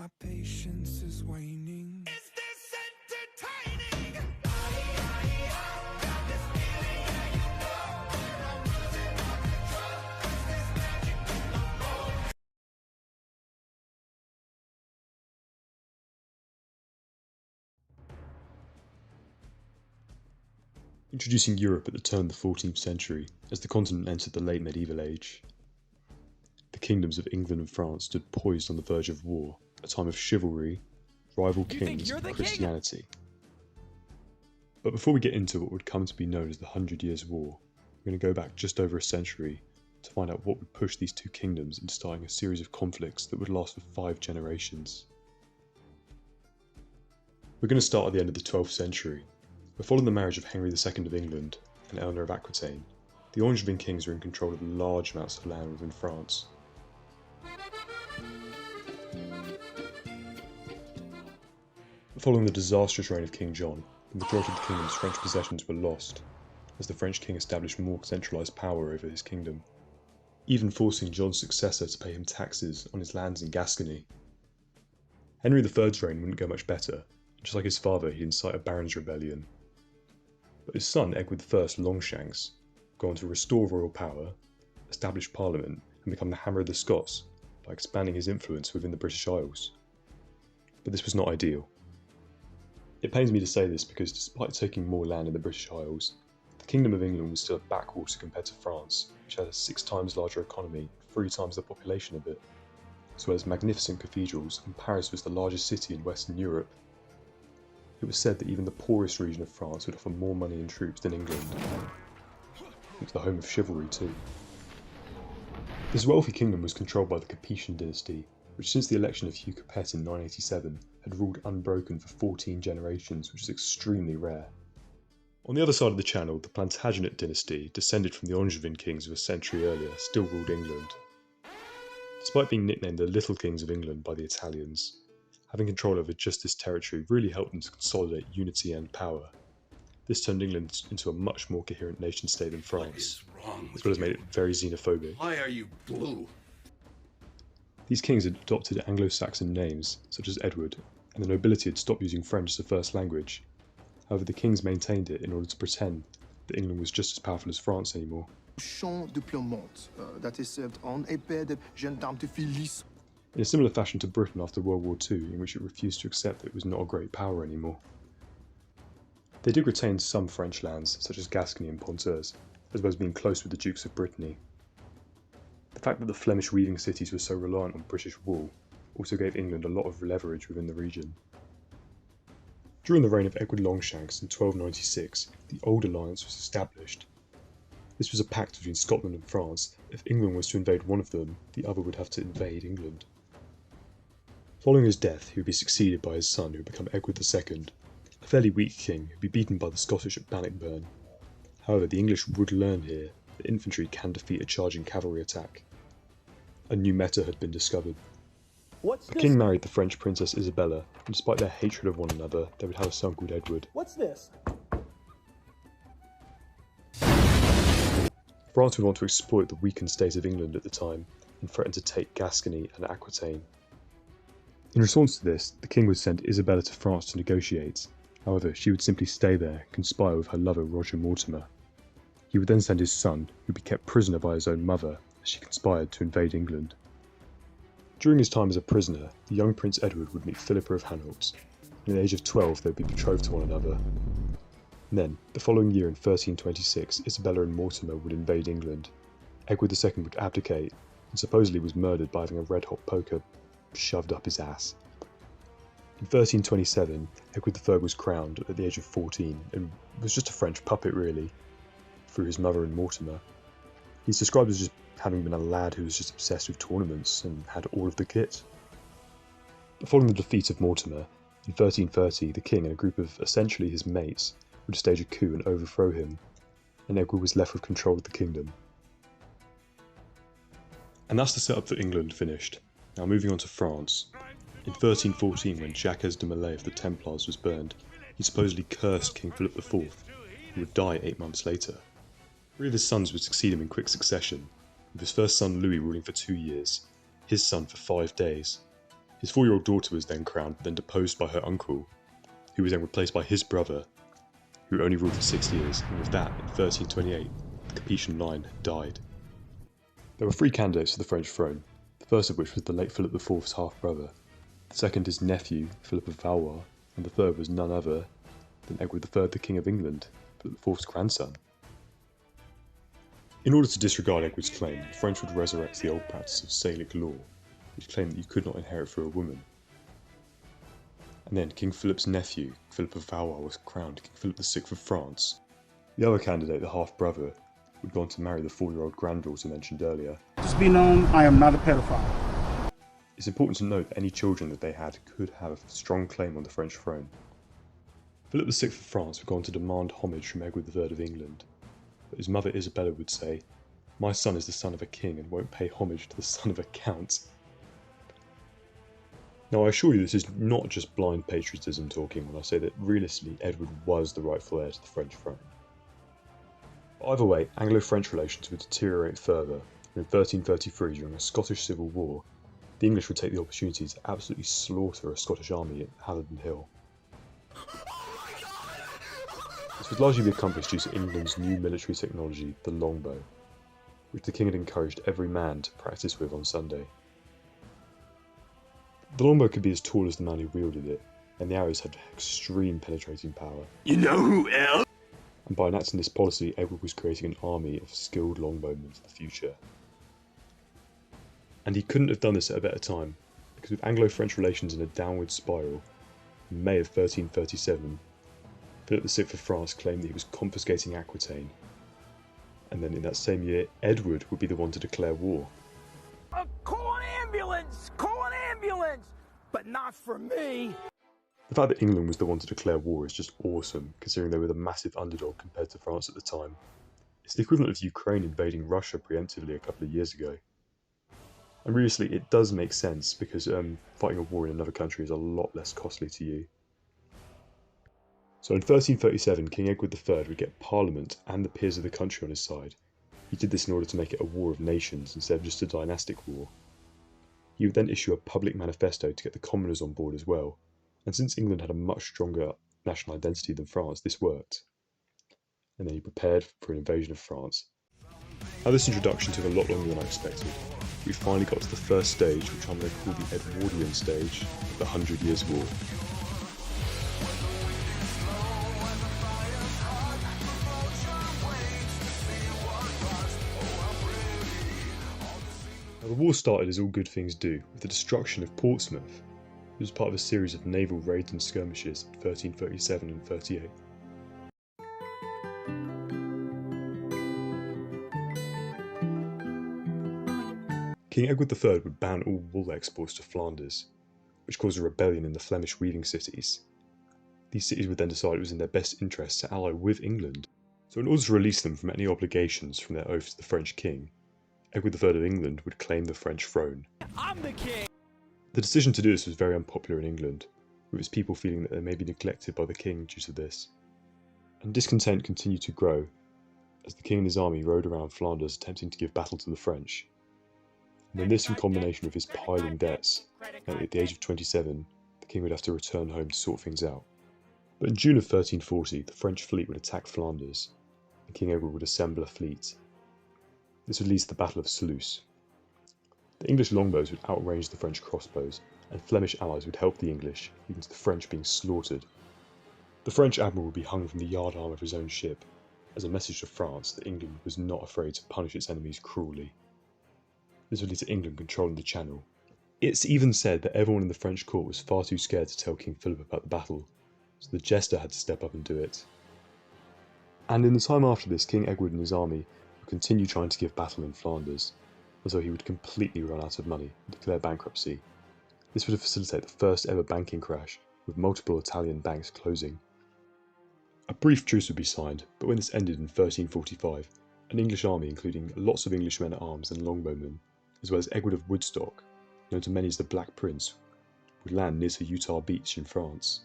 my patience is waning. Is this entertaining? Got this feeling, yeah, you know, where I'm losing all control. Is this magic in the moment? Introducing Europe at the turn of the 14th century, as the continent entered the late medieval age. The kingdoms of England and France stood poised on the verge of war, a time of chivalry, rival kings, and Christianity. But before we get into what would come to be known as the 100 Years' War, we're going to go back just over a century to find out what would push these two kingdoms into starting a series of conflicts that would last for 5 generations. We're going to start at the end of the 12th century. But following the marriage of Henry II of England and Eleanor of Aquitaine, the Angevin kings were in control of large amounts of land within France. But following the disastrous reign of King John, the majority of the kingdom's French possessions were lost, as the French king established more centralised power over his kingdom, even forcing John's successor to pay him taxes on his lands in Gascony. Henry III's reign wouldn't go much better. Just like his father, he'd incite a barons' rebellion. But his son, Edward I Longshanks, go on to restore royal power, establish parliament, and become the Hammer of the Scots by expanding his influence within the British Isles. But this was not ideal. It pains me to say this because despite taking more land in the British Isles, the Kingdom of England was still a backwater compared to France, which had a 6 times larger economy, 3 times the population of it, as well as magnificent cathedrals, and Paris was the largest city in Western Europe. It was said that even the poorest region of France would offer more money and troops than England. It was the home of chivalry too. This wealthy kingdom was controlled by the Capetian dynasty, which since the election of Hugh Capet in 987 had ruled unbroken for 14 generations, which is extremely rare. On the other side of the channel, the Plantagenet dynasty, descended from the Angevin kings of a century earlier, still ruled England. Despite being nicknamed the Little Kings of England by the Italians, having control over just this territory really helped them to consolidate unity and power. This turned England into a much more coherent nation state than France, as well as made it very xenophobic. Why are you blue? These kings had adopted Anglo-Saxon names, such as Edward, and the nobility had stopped using French as a first language. However, the kings maintained it in order to pretend that England was just as powerful as France anymore. Champ de Clermont, that is served on épée de gendarme de Phyllis. In a similar fashion to Britain after World War II, in which it refused to accept that it was not a great power anymore. They did retain some French lands, such as Gascony and Pontoise, as well as being close with the Dukes of Brittany. The fact that the Flemish weaving cities were so reliant on British wool also gave England a lot of leverage within the region. During the reign of Edward Longshanks in 1296, the Old Alliance was established. This was a pact between Scotland and France. If England was to invade one of them, the other would have to invade England. Following his death, he would be succeeded by his son, who would become Edward II, a fairly weak king who would be beaten by the Scottish at Bannockburn. However, the English would learn here that infantry can defeat a charging cavalry attack. A new meta had been discovered. The king married the French princess Isabella, and despite their hatred of one another, they would have a son called Edward. What's this? France would want to exploit the weakened state of England at the time, and threaten to take Gascony and Aquitaine. In response to this, the king would send Isabella to France to negotiate. However, she would simply stay there and conspire with her lover Roger Mortimer. He would then send his son, who would be kept prisoner by his own mother, as she conspired to invade England. During his time as a prisoner, the young Prince Edward would meet Philippa of Hainault, and at the age of 12 they would be betrothed to one another. And then, the following year in 1326, Isabella and Mortimer would invade England. Edward II would abdicate, and supposedly was murdered by having a red-hot poker shoved up his ass. In 1327, Edward III was crowned at the age of 14, and was just a French puppet really, through his mother and Mortimer. He's described as just having been a lad who was just obsessed with tournaments and had all of the kit. But following the defeat of Mortimer, in 1330 the king and a group of essentially his mates would stage a coup and overthrow him, and Edward was left with control of the kingdom. And that's the setup for England finished. Now moving on to France. In 1314, when Jacques de Molay of the Templars was burned, he supposedly cursed King Philip IV, who would die 8 months later. 3 of his sons would succeed him in quick succession, with his first son Louis ruling for 2 years, his son for 5 days. His 4-year-old daughter was then crowned, then deposed by her uncle, who was then replaced by his brother, who only ruled for 6 years, and with that, in 1328, the Capetian line died. There were 3 candidates for the French throne, the first of which was the late Philip IV's half-brother, the second his nephew, Philip of Valois, and the third was none other than Edward III, the King of England, Philip IV's grandson. In order to disregard Edward's claim, the French would resurrect the old practice of Salic law, which claimed that you could not inherit through a woman. And then King Philip's nephew, Philip of Valois, was crowned King Philip VI of France. The other candidate, the half-brother, would go on to marry the 4-year-old granddaughter mentioned earlier. Just be known, I am not a pedophile. It's important to note that any children that they had could have a strong claim on the French throne. Philip VI of France would go on to demand homage from Edward III of England, but his mother Isabella would say, "My son is the son of a king and won't pay homage to the son of a count." Now I assure you this is not just blind patriotism talking when I say that realistically Edward was the rightful heir to the French throne. Either way, Anglo-French relations would deteriorate further, and in 1333, during a Scottish civil war, the English would take the opportunity to absolutely slaughter a Scottish army at Halidon Hill. This would largely be accomplished due to England's new military technology, the longbow, which the king had encouraged every man to practice with on Sunday. The longbow could be as tall as the man who wielded it, and the arrows had extreme penetrating power. You know who else? And by enacting this policy, Edward was creating an army of skilled longbowmen for the future. And he couldn't have done this at a better time, because with Anglo-French relations in a downward spiral, in May of 1337, Philip VI of France claimed that he was confiscating Aquitaine, and then in that same year, Edward would be the one to declare war. Call an ambulance! Call an ambulance! But not for me! The fact that England was the one to declare war is just awesome, considering they were the massive underdog compared to France at the time. It's the equivalent of Ukraine invading Russia preemptively a couple of years ago. And realistically, it does make sense, because fighting a war in another country is a lot less costly to you. So in 1337, King Edward III would get Parliament and the peers of the country on his side. He did this in order to make it a war of nations instead of just a dynastic war. He would then issue a public manifesto to get the commoners on board as well, and since England had a much stronger national identity than France, this worked. And then he prepared for an invasion of France. Now this introduction took a lot longer than I expected. We finally got to the first stage, which I'm going to call the Edwardian stage of the 100 Years' War. Now, the war started as all good things do, with the destruction of Portsmouth. It was part of a series of naval raids and skirmishes in 1337 and 38. King Edward III would ban all wool exports to Flanders, which caused a rebellion in the Flemish weaving cities. These cities would then decide it was in their best interest to ally with England. So in order to release them from any obligations from their oath to the French king, Edward III of England would claim the French throne. I'm the king! The decision to do this was very unpopular in England, with its people feeling that they may be neglected by the king due to this. And discontent continued to grow, as the king and his army rode around Flanders attempting to give battle to the French. And then this, in combination with his piling debts, meant that at the age of 27, the king would have to return home to sort things out. But in June of 1340, the French fleet would attack Flanders, and King Edward would assemble a fleet. This would lead to the Battle of Sluis. The English longbows would outrange the French crossbows, and Flemish allies would help the English, leading to the French being slaughtered. The French admiral would be hung from the yardarm of his own ship, as a message to France that England was not afraid to punish its enemies cruelly. This would lead to England controlling the Channel. It's even said that everyone in the French court was far too scared to tell King Philip about the battle, so the jester had to step up and do it. And in the time after this, King Edward and his army would continue trying to give battle in Flanders, until he would completely run out of money and declare bankruptcy. This would facilitate the first ever banking crash, with multiple Italian banks closing. A brief truce would be signed, but when this ended in 1345, an English army including lots of English men-at-arms and longbowmen, as well as Edward of Woodstock, known to many as the Black Prince, would land near to Utah Beach in France.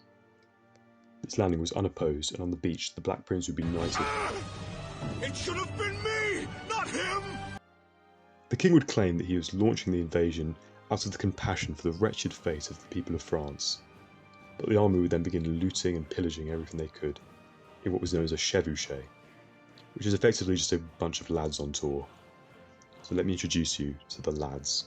This landing was unopposed, and on the beach the Black Prince would be knighted. It should have been me, not him! The king would claim that he was launching the invasion out of the compassion for the wretched fate of the people of France. But the army would then begin looting and pillaging everything they could in what was known as a chevauchée, which is effectively just a bunch of lads on tour. So let me introduce you to the lads.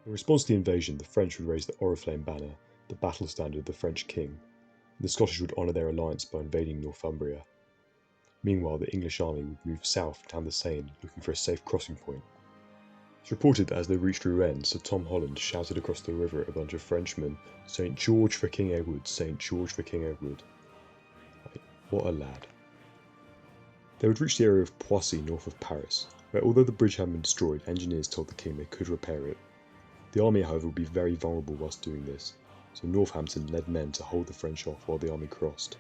In response to the invasion, the French would raise the Oriflamme banner, the battle standard of the French king, and the Scottish would honour their alliance by invading Northumbria. Meanwhile, the English army would move south down the Seine, looking for a safe crossing point. It's reported that as they reached Rouen, Sir Tom Holland shouted across the river at a bunch of Frenchmen, "St. George for King Edward, St. George for King Edward." What a lad. They would reach the area of Poissy north of Paris, where although the bridge had been destroyed, engineers told the king they could repair it. The army, however, would be very vulnerable whilst doing this, so Northampton led men to hold the French off while the army crossed.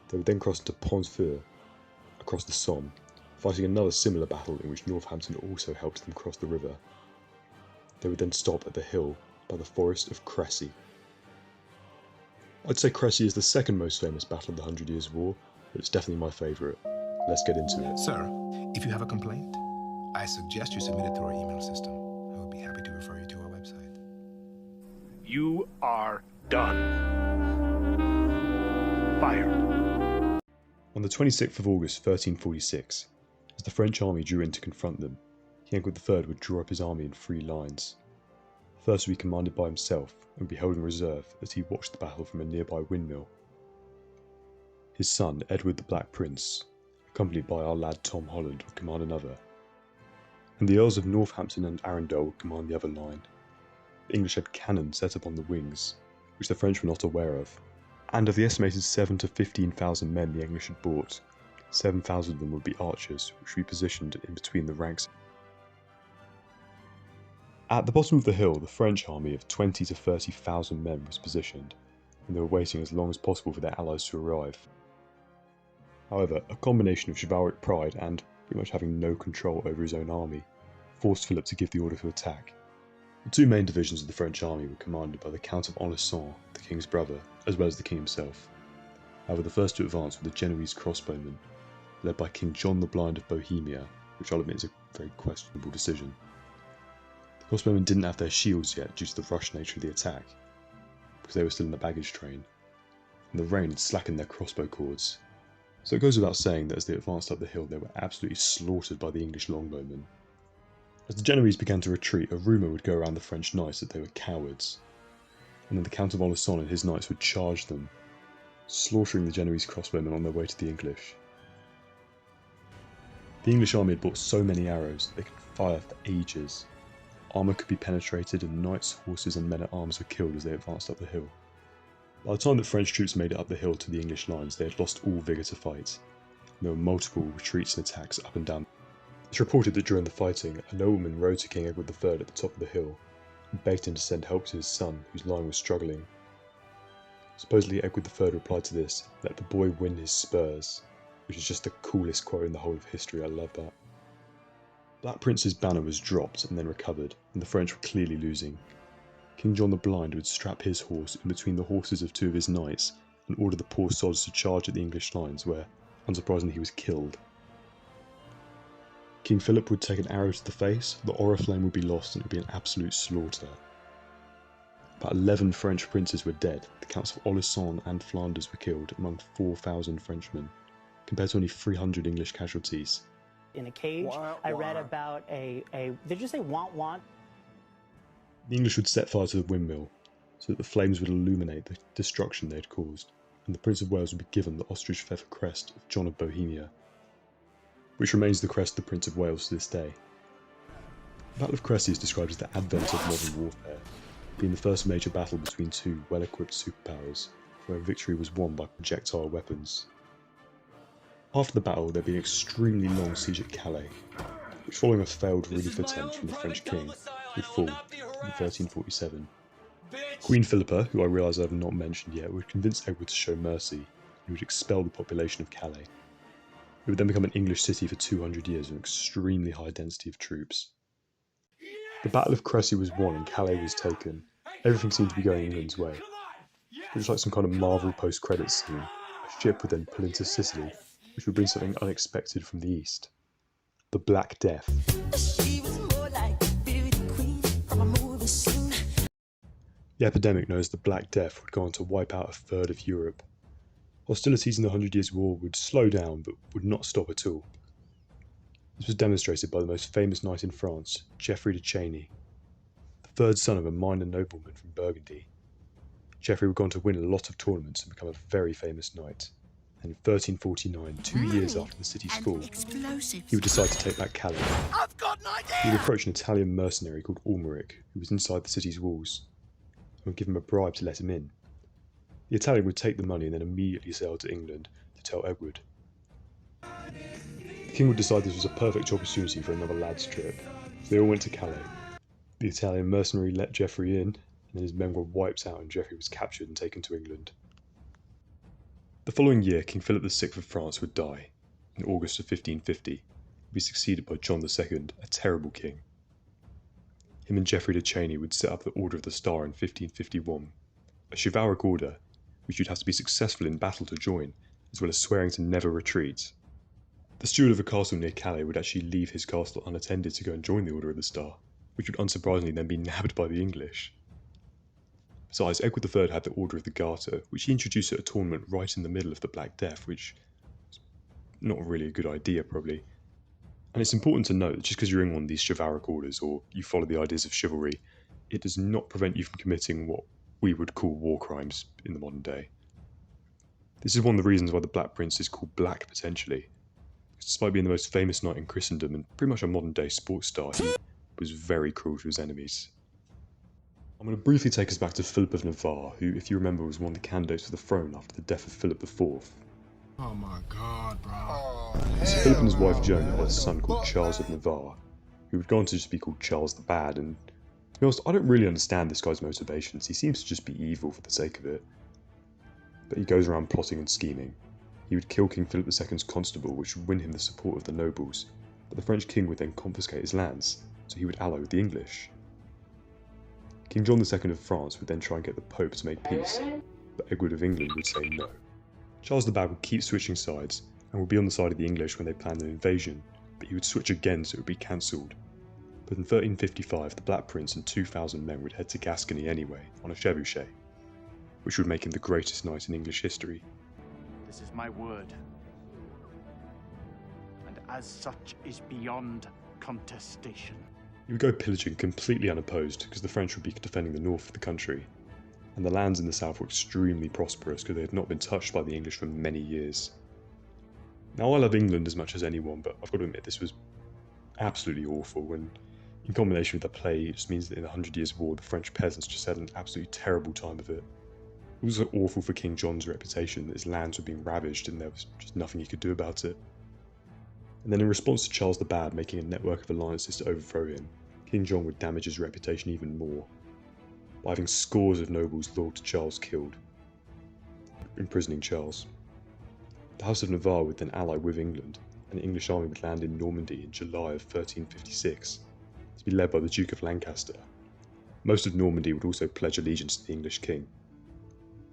They would then cross to Pontfeu, across the Somme, fighting another similar battle in which Northampton also helped them cross the river. They would then stop at the hill by the forest of Crécy. I'd say Crécy is the second most famous battle of the 100 Years' War, but it's definitely my favourite. Let's get into it. Sir, if you have a complaint, I suggest you submit it through our email system. I would be happy to refer you to our website. You are done. Fired. On the 26th of August 1346, as the French army drew in to confront them, King Edward III would draw up his army in 3 lines. The first would be commanded by himself and would be held in reserve as he watched the battle from a nearby windmill. His son, Edward the Black Prince, accompanied by our lad Tom Holland, would command another, and the Earls of Northampton and Arundel would command the other line. The English had cannon set up on the wings, which the French were not aware of, and of the estimated 7,000 to 15,000 men the English had brought, 7,000 of them would be archers, which would be positioned in between the ranks. At the bottom of the hill, the French army of 20,000 to 30,000 men was positioned, and they were waiting as long as possible for their allies to arrive. However, a combination of chivalric pride and pretty much having no control over his own army forced Philip to give the order to attack. The 2 main divisions of the French army were commanded by the Count of Alençon, the king's brother, as well as the king himself. However, the first to advance were the Genoese crossbowmen, led by King John the Blind of Bohemia, which I'll admit is a very questionable decision. The crossbowmen didn't have their shields yet due to the rush nature of the attack, because they were still in the baggage train, and the rain had slackened their crossbow cords. So it goes without saying that as they advanced up the hill, they were absolutely slaughtered by the English longbowmen. As the Genoese began to retreat, a rumour would go around the French knights that they were cowards, and then the Count of Alençon and his knights would charge them, slaughtering the Genoese crossbowmen on their way to the English. The English army had brought so many arrows that they could fire for ages. Armour could be penetrated, and knights, horses and men-at-arms were killed as they advanced up the hill. By the time that French troops made it up the hill to the English lines, they had lost all vigour to fight, and there were multiple retreats and attacks up and down. It's reported that during the fighting, a nobleman rode to King Edward III at the top of the hill and begged him to send help to his son, whose line was struggling. Supposedly Edward III replied to this, "Let the boy win his spurs," which is just the coolest quote in the whole of history. I love that. Black Prince's banner was dropped and then recovered, and the French were clearly losing. King John the Blind would strap his horse in between the horses of 2 of his knights and order the poor sods to charge at the English lines, where, unsurprisingly, he was killed. King Philip would take an arrow to the face, the Oriflamme would be lost, and it would be an absolute slaughter. About 11 French princes were dead. The Counts of Alençon and Flanders were killed, among 4,000 Frenchmen, compared to only 300 English casualties. In a cage, I read about did you say want? The English would set fire to the windmill, so that the flames would illuminate the destruction they had caused, and the Prince of Wales would be given the ostrich feather crest of John of Bohemia, which remains the crest of the Prince of Wales to this day. The Battle of Crécy is described as the advent of modern warfare, being the first major battle between 2 well-equipped superpowers, where victory was won by projectile weapons. After the battle, there'd be an extremely long siege at Calais, which, following a failed relief attempt from the French king, would fall in 1347. Queen Philippa, who I realise I have not mentioned yet, would convince Edward to show mercy, and he would expel the population of Calais. It would then become an English city for 200 years with an extremely high density of troops. The Battle of Crécy was won and Calais was taken. Everything seemed to be going England's way. It was like some kind of Marvel post-credits scene. A ship would then pull into Sicily, which would bring something unexpected from the east. The Black Death. The epidemic known as the Black Death would go on to wipe out a third of Europe. Hostilities in the 100 Years' War would slow down but would not stop at all. This was demonstrated by the most famous knight in France, Geoffrey de Cheney, the third son of a minor nobleman from Burgundy. Geoffrey would go on to win a lot of tournaments and become a very famous knight. And in 1349, 2 years after the city's fall, he would decide to take back Calais. I've got an idea! He would approach an Italian mercenary called Almeric, who was inside the city's walls, and would give him a bribe to let him in. The Italian would take the money and then immediately sail to England to tell Edward. The king would decide this was a perfect opportunity for another lad's trip, so they all went to Calais. The Italian mercenary let Geoffrey in, and then his men were wiped out and Geoffrey was captured and taken to England. The following year, King Philip VI of France would die. In August of 1550, he'd be succeeded by John II, a terrible king. Him and Geoffrey de Cheney would set up the Order of the Star in 1551, a chivalric order which you'd have to be successful in battle to join, as well as swearing to never retreat. The steward of a castle near Calais would actually leave his castle unattended to go and join the Order of the Star, which would unsurprisingly then be nabbed by the English. Besides, Edward III had the Order of the Garter, which he introduced at a tournament right in the middle of the Black Death, which was not really a good idea, probably. And it's important to note that just because you're in one of these chivalric orders, or you follow the ideas of chivalry, it does not prevent you from committing what we would call war crimes in the modern day. This is one of the reasons why the Black Prince is called Black, potentially. Because despite being the most famous knight in Christendom and pretty much a modern day sports star, he was very cruel to his enemies. I'm going to briefly take us back to Philip of Navarre, who, if you remember, was one of the candidates for the throne after the death of Philip IV. Oh my God, bro. So Philip and his wife Joan had a son called Charles of Navarre, who would go on to just be called Charles the Bad, and to be honest, I don't really understand this guy's motivations. He seems to just be evil for the sake of it. But he goes around plotting and scheming. He would kill King Philip II's constable, which would win him the support of the nobles, but the French king would then confiscate his lands, so he would ally with the English. King John II of France would then try and get the Pope to make peace, but Edward of England would say no. Charles the Bad would keep switching sides, and would be on the side of the English when they planned an invasion, but he would switch again so it would be cancelled. But in 1355, the Black Prince and 2,000 men would head to Gascony anyway, on a chevauchée, which would make him the greatest knight in English history. This is my word. And as such is beyond contestation. He would go pillaging completely unopposed because the French would be defending the north of the country, and the lands in the south were extremely prosperous because they had not been touched by the English for many years. Now I love England as much as anyone, but I've got to admit this was absolutely awful, and in combination with the plague it just means that in the 100 Years' War the French peasants just had an absolutely terrible time of it. It was also awful for King John's reputation that his lands were being ravaged and there was just nothing he could do about it. And then in response to Charles the Bad making a network of alliances to overthrow him, King John would damage his reputation even more, by having scores of nobles loyal to Charles killed, imprisoning Charles. The House of Navarre would then ally with England, and the English army would land in Normandy in July of 1356, to be led by the Duke of Lancaster. Most of Normandy would also pledge allegiance to the English king.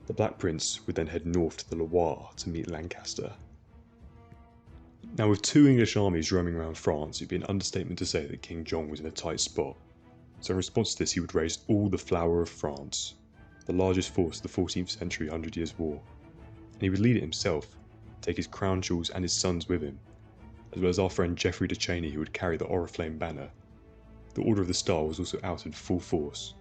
The Black Prince would then head north to the Loire to meet Lancaster. Now, with 2 English armies roaming around France, it would be an understatement to say that King John was in a tight spot. So in response to this, he would raise all the flower of France, the largest force of the 14th century 100 Years' War, and he would lead it himself, take his crown jewels and his sons with him, as well as our friend Geoffrey de Cheney, who would carry the Oriflamme banner. The Order of the Star was also out in full force.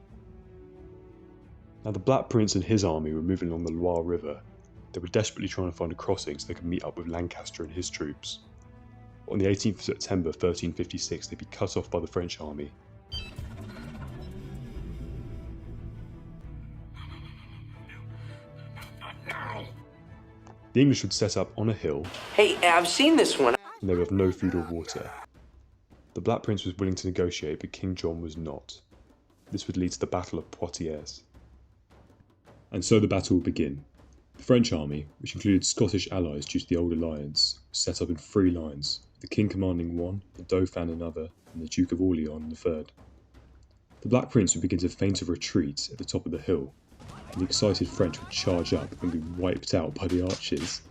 Now the Black Prince and his army were moving along the Loire River. They were desperately trying to find a crossing so they could meet up with Lancaster and his troops. On the 18th of September 1356, they'd be cut off by the French army. The English would set up on a hill. Hey, I've seen this one. And they would have no food or water. The Black Prince was willing to negotiate, but King John was not. This would lead to the Battle of Poitiers. And so the battle would begin. The French army, which included Scottish allies due to the old alliance, was set up in 3 lines, the King commanding one, the Dauphin another, and the Duke of Orleans the third. The Black Prince would begin to feint a retreat at the top of the hill, and the excited French would charge up and be wiped out by the archers.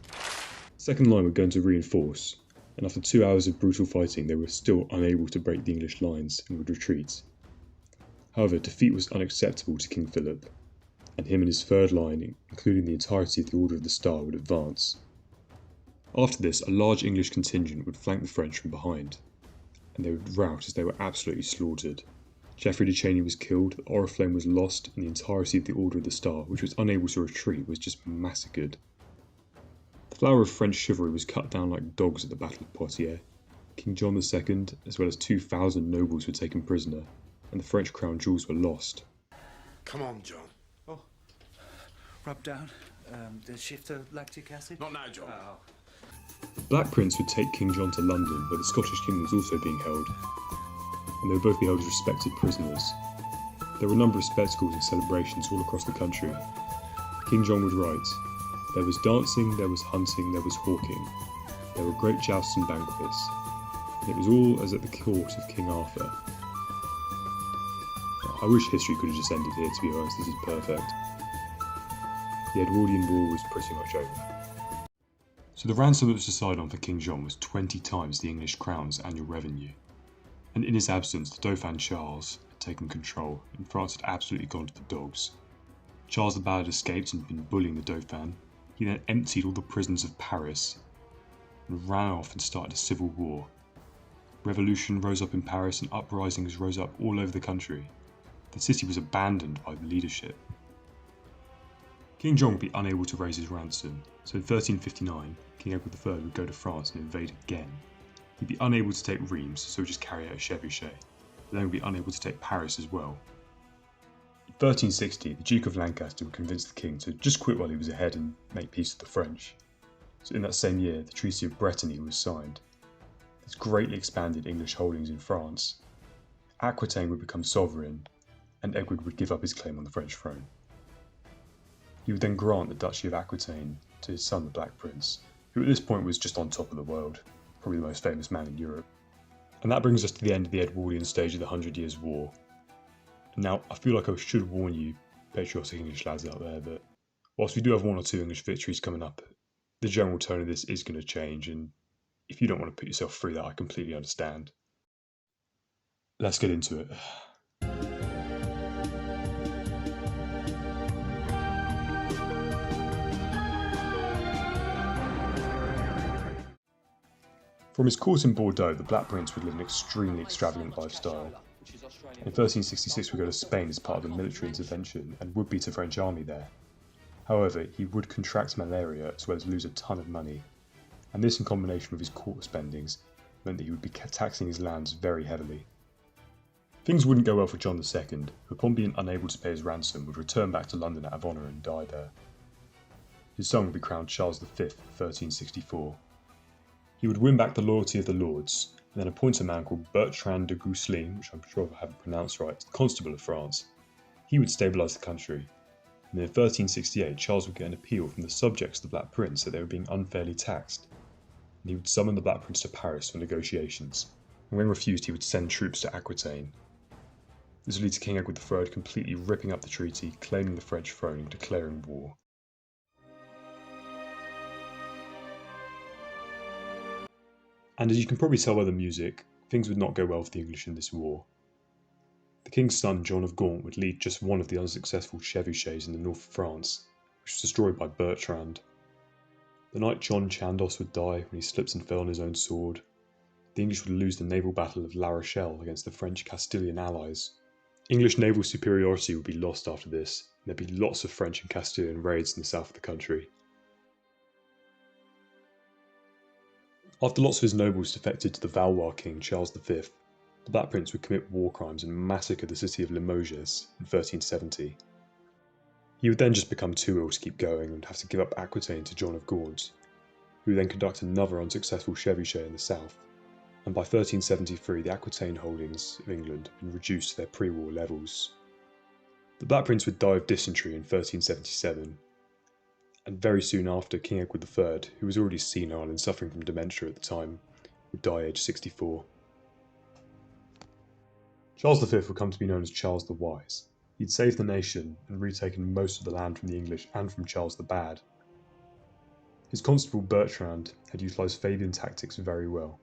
The second line would go into reinforce, and after 2 hours of brutal fighting they were still unable to break the English lines and would retreat. However, defeat was unacceptable to King Philip, and him and his third line, including the entirety of the Order of the Star, would advance. After this, a large English contingent would flank the French from behind, and they would rout as they were absolutely slaughtered. Geoffrey de Cheney was killed, the Oriflamme was lost, and the entirety of the Order of the Star, which was unable to retreat, was just massacred. The flower of French chivalry was cut down like dogs at the Battle of Poitiers. King John II, as well as 2,000 nobles, were taken prisoner, and the French crown jewels were lost. Come on, John. Oh, rub down the shift of lactic acid? Not now, John. Oh. The Black Prince would take King John to London, where the Scottish King was also being held, and they would both be held as respected prisoners. There were a number of spectacles and celebrations all across the country. King John would write, "There was dancing, there was hunting, there was hawking. There were great jousts and banquets, and it was all as at the court of King Arthur." I wish history could have just ended here, to be honest. This is perfect. The Edwardian War was pretty much over. So the ransom that was decided on for King John was 20 times the English crown's annual revenue. And in his absence, the Dauphin Charles had taken control, and France had absolutely gone to the dogs. Charles the Bad had escaped and been bullying the Dauphin. He then emptied all the prisons of Paris and ran off and started a civil war. Revolution rose up in Paris and uprisings rose up all over the country. The city was abandoned by the leadership. King John would be unable to raise his ransom, so in 1359, King Edward III would go to France and invade again. He'd be unable to take Reims, so he'd just carry out a chevauchée, but then he'd be unable to take Paris as well. In 1360, the Duke of Lancaster would convince the king to just quit while he was ahead and make peace with the French. So in that same year, the Treaty of Brittany was signed. This greatly expanded English holdings in France. Aquitaine would become sovereign, and Edward would give up his claim on the French throne. He would then grant the Duchy of Aquitaine to his son, the Black Prince, who at this point was just on top of the world, probably the most famous man in Europe. And that brings us to the end of the Edwardian stage of the 100 Years' War. Now, I feel like I should warn you, patriotic English lads out there, that whilst we do have 1 or 2 English victories coming up, the general tone of this is going to change, and if you don't want to put yourself through that, I completely understand. Let's get into it. From his court in Bordeaux, the Black Prince would live an extremely extravagant lifestyle. In 1366 would go to Spain as part of a military intervention and would beat a French army there. However, he would contract malaria as well as lose a ton of money, and this in combination with his court spendings meant that he would be taxing his lands very heavily. Things wouldn't go well for John II, who upon being unable to pay his ransom would return back to London out of honour and die there. His son would be crowned Charles V in 1364. He would win back the loyalty of the lords, and then appoint a man called Bertrand de Gousselin, which I'm sure I haven't pronounced right, Constable of France. He would stabilise the country, and in 1368 Charles would get an appeal from the subjects of the Black Prince that they were being unfairly taxed, and he would summon the Black Prince to Paris for negotiations, and when refused he would send troops to Aquitaine. This would lead to King Edward III completely ripping up the treaty, claiming the French throne and declaring war. And as you can probably tell by the music, things would not go well for the English in this war. The king's son, John of Gaunt, would lead just one of the unsuccessful chevauchées in the north of France, which was destroyed by Bertrand. The knight John Chandos would die when he slips and fell on his own sword. The English would lose the naval battle of La Rochelle against the French Castilian allies. English naval superiority would be lost after this, and there'd be lots of French and Castilian raids in the south of the country. After lots of his nobles defected to the Valois king Charles V, the Black Prince would commit war crimes and massacre the city of Limoges in 1370. He would then just become too ill to keep going and have to give up Aquitaine to John of Gaunt, who would then conduct another unsuccessful chevauchée in the south, and by 1373 the Aquitaine holdings of England had been reduced to their pre-war levels. The Black Prince would die of dysentery in 1377, and very soon after, King Edward III, who was already senile and suffering from dementia at the time, would die aged 64. Charles V would come to be known as Charles the Wise. He'd saved the nation and retaken most of the land from the English and from Charles the Bad. His constable Bertrand had utilised Fabian tactics very well.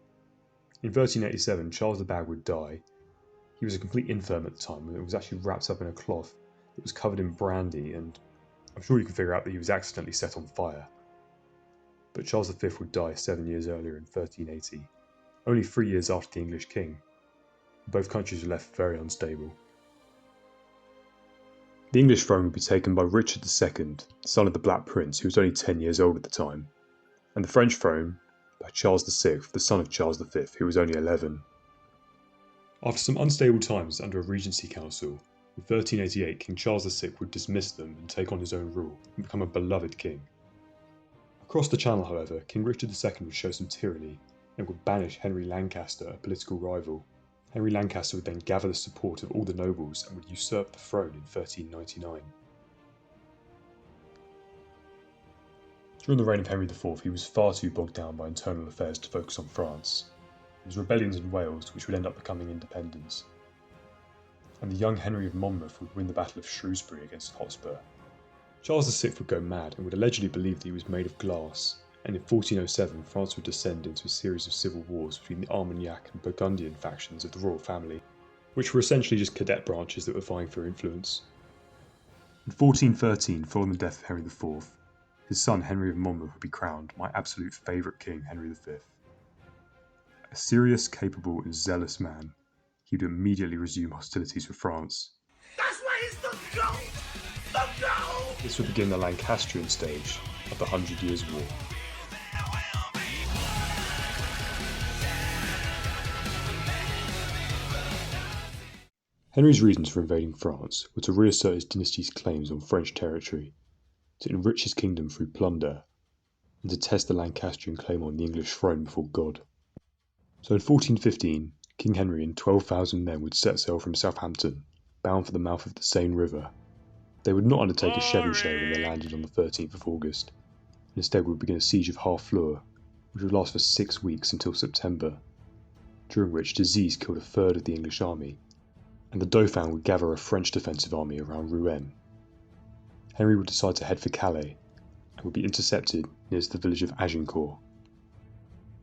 In 1387, Charles the Bad would die. He was a complete infirm at the time, and was actually wrapped up in a cloth that was covered in brandy, and I'm sure you can figure out that he was accidentally set on fire. But Charles V would die 7 years earlier in 1380, only 3 years after the English king. Both countries were left very unstable. The English throne would be taken by Richard II, son of the Black Prince, who was only 10 years old at the time, and the French throne by Charles VI, the son of Charles V, who was only 11. After some unstable times under a regency council, in 1388 King Charles VI would dismiss them and take on his own rule and become a beloved king. Across the Channel, however, King Richard II would show some tyranny and would banish Henry Lancaster, a political rival. Henry Lancaster would then gather the support of all the nobles and would usurp the throne in 1399. During the reign of Henry IV, he was far too bogged down by internal affairs to focus on France. There was rebellions in Wales, which would end up becoming independence. And the young Henry of Monmouth would win the Battle of Shrewsbury against Hotspur. Charles VI would go mad and would allegedly believe that he was made of glass, and in 1407 France would descend into a series of civil wars between the Armagnac and Burgundian factions of the royal family, which were essentially just cadet branches that were vying for influence. In 1413, following the death of Henry IV, his son Henry of Monmouth would be crowned my absolute favourite king, Henry V. A serious, capable and zealous man, he would immediately resume hostilities with France. That's why he's the GOAT! The GOAT! This would begin the Lancastrian stage of the 100 Years' War. Henry's reasons for invading France were to reassert his dynasty's claims on French territory, to enrich his kingdom through plunder, and to test the Lancastrian claim on the English throne before God. So in 1415, King Henry and 12,000 men would set sail from Southampton, bound for the mouth of the Seine River. They would not undertake a Chevy show when they landed on the 13th of August, and instead would begin a siege of Harfleur, which would last for 6 weeks until September, during which disease killed a third of the English army, and the Dauphin would gather a French defensive army around Rouen. Henry would decide to head for Calais, and would be intercepted near the village of Agincourt.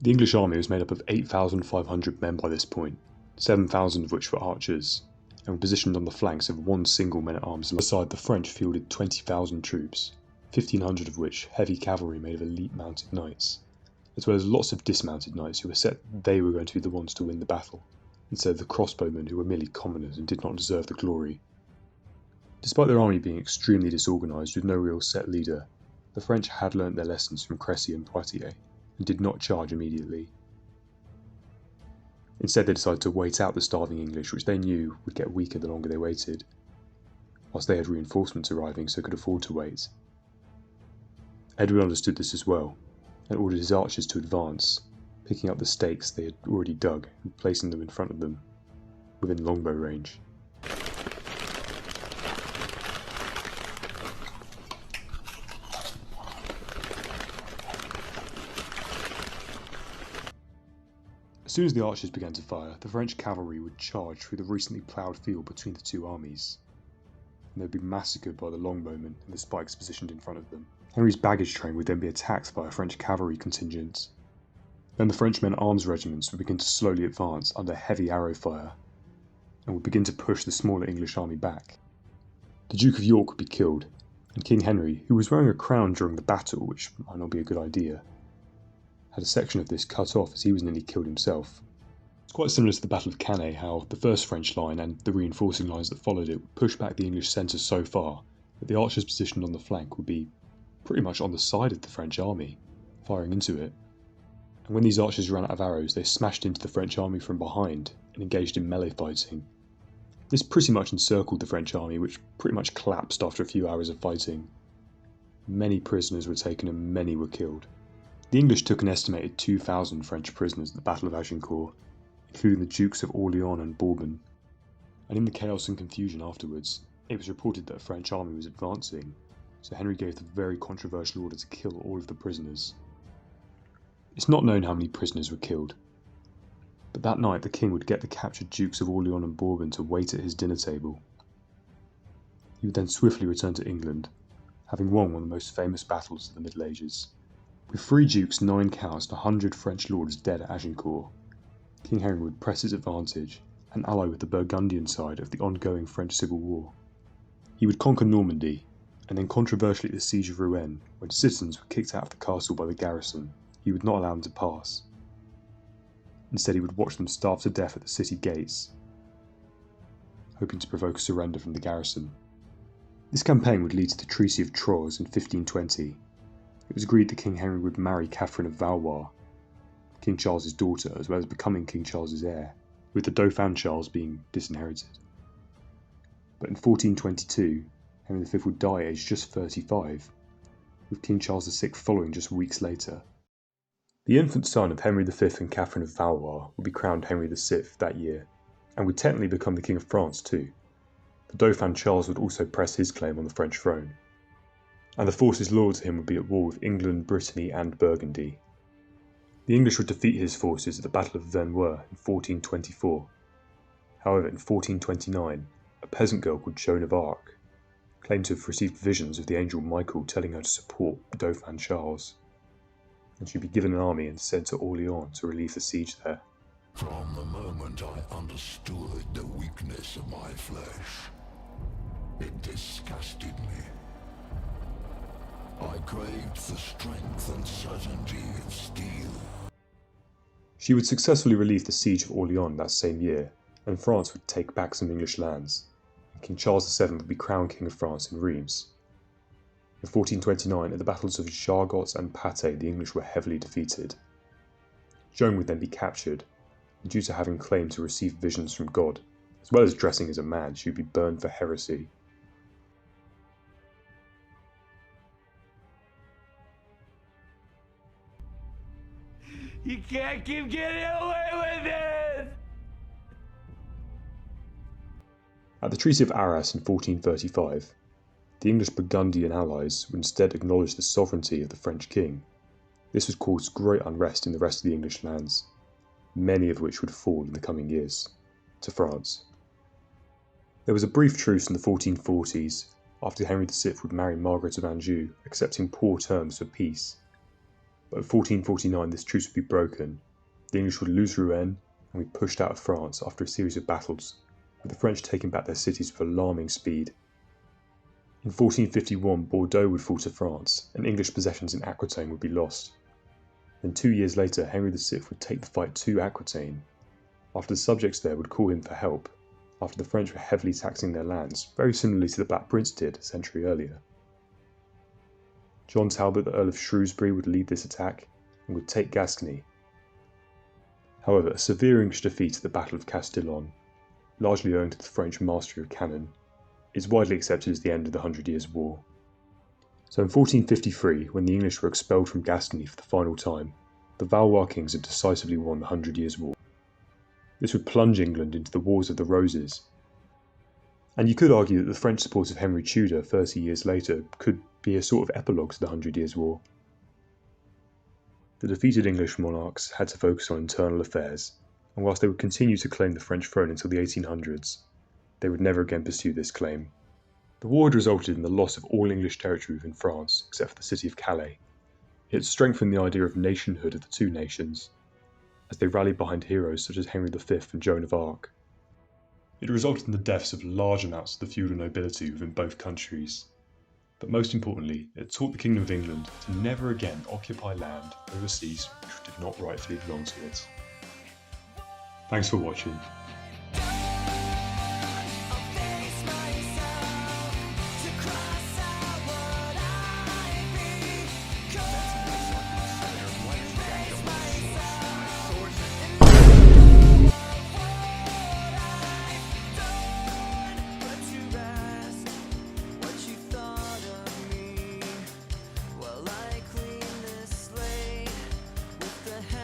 The English army was made up of 8,500 men by this point, 7,000 of which were archers, and were positioned on the flanks of one single man-at-arms alongside the French fielded 20,000 troops, 1,500 of which heavy cavalry made of elite mounted knights, as well as lots of dismounted knights who were set they were going to be the ones to win the battle, instead of the crossbowmen who were merely commoners and did not deserve the glory. Despite their army being extremely disorganised with no real set leader, the French had learnt their lessons from Crécy and Poitiers, and did not charge immediately. Instead they decided to wait out the starving English, which they knew would get weaker the longer they waited, whilst they had reinforcements arriving so could afford to wait. Edward understood this as well, and ordered his archers to advance, picking up the stakes they had already dug and placing them in front of them, within longbow range. As soon as the archers began to fire, the French cavalry would charge through the recently ploughed field between the two armies, and they would be massacred by the longbowmen and the spikes positioned in front of them. Henry's baggage train would then be attacked by a French cavalry contingent. Then the French men-at-arms regiments would begin to slowly advance under heavy arrow fire, and would begin to push the smaller English army back. The Duke of York would be killed, and King Henry, who was wearing a crown during the battle, which might not be a good idea, had a section of this cut off as he was nearly killed himself. It's quite similar to the Battle of Cannae, how the first French line and the reinforcing lines that followed it would push back the English centre so far that the archers positioned on the flank would be pretty much on the side of the French army, firing into it. And when these archers ran out of arrows, they smashed into the French army from behind and engaged in melee fighting. This pretty much encircled the French army, which pretty much collapsed after a few hours of fighting. Many prisoners were taken and many were killed. The English took an estimated 2,000 French prisoners at the Battle of Agincourt, including the Dukes of Orleans and Bourbon. And in the chaos and confusion afterwards, it was reported that a French army was advancing, so Henry gave the very controversial order to kill all of the prisoners. It's not known how many prisoners were killed, but that night the king would get the captured Dukes of Orleans and Bourbon to wait at his dinner table. He would then swiftly return to England, having won one of the most famous battles of the Middle Ages. With 3 dukes, 9 counts, and 100 French lords dead at Agincourt, King Henry would press his advantage and ally with the Burgundian side of the ongoing French Civil War. He would conquer Normandy, and then controversially at the Siege of Rouen, when citizens were kicked out of the castle by the garrison, he would not allow them to pass. Instead, he would watch them starve to death at the city gates, hoping to provoke a surrender from the garrison. This campaign would lead to the Treaty of Troyes in 1520. It was agreed that King Henry would marry Catherine of Valois, King Charles's daughter, as well as becoming King Charles's heir, with the Dauphin Charles being disinherited. But in 1422, Henry V would die aged just 35, with King Charles VI following just weeks later. The infant son of Henry V and Catherine of Valois would be crowned Henry VI that year, and would technically become the King of France too. The Dauphin Charles would also press his claim on the French throne, and the forces loyal to him would be at war with England, Brittany and Burgundy. The English would defeat his forces at the Battle of Verneuil in 1424. However, in 1429, a peasant girl called Joan of Arc claimed to have received visions of the angel Michael telling her to support Dauphin Charles, and she'd be given an army and sent to Orleans to relieve the siege there. From the moment I understood the weakness of my flesh, it disgusted me. I craved the strength and certainty of steel. She would successfully relieve the siege of Orleans that same year, and France would take back some English lands, and King Charles VII would be crowned King of France in Reims. In 1429, at the battles of Jargeau and Patay, the English were heavily defeated. Joan would then be captured, and due to having claimed to receive visions from God, as well as dressing as a man, she would be burned for heresy. You can't keep getting away with it! At the Treaty of Arras in 1435, the English Burgundian allies would instead acknowledge the sovereignty of the French king. This would cause great unrest in the rest of the English lands, many of which would fall in the coming years to France. There was a brief truce in the 1440s after Henry VI would marry Margaret of Anjou, accepting poor terms for peace. But in 1449 this truce would be broken, the English would lose Rouen and be pushed out of France after a series of battles, with the French taking back their cities with alarming speed. In 1451 Bordeaux would fall to France, and English possessions in Aquitaine would be lost. Then 2 years later Henry VI would take the fight to Aquitaine, after the subjects there would call him for help, after the French were heavily taxing their lands, very similarly to the Black Prince did a century earlier. John Talbot, the Earl of Shrewsbury, would lead this attack and would take Gascony. However, a severe English defeat at the Battle of Castillon, largely owing to the French mastery of cannon, is widely accepted as the end of the 100 Years' War. So in 1453, when the English were expelled from Gascony for the final time, the Valois kings had decisively won the 100 Years' War. This would plunge England into the Wars of the Roses. And you could argue that the French support of Henry Tudor 30 years later could be a sort of epilogue to the 100 Years' War. The defeated English monarchs had to focus on internal affairs, and whilst they would continue to claim the French throne until the 1800s, they would never again pursue this claim. The war had resulted in the loss of all English territory within France, except for the city of Calais. It had strengthened the idea of nationhood of the two nations, as they rallied behind heroes such as Henry V and Joan of Arc. It resulted in the deaths of large amounts of the feudal nobility within both countries. But most importantly, it taught the Kingdom of England to never again occupy land overseas which did not rightfully belong to it. Thanks for watching.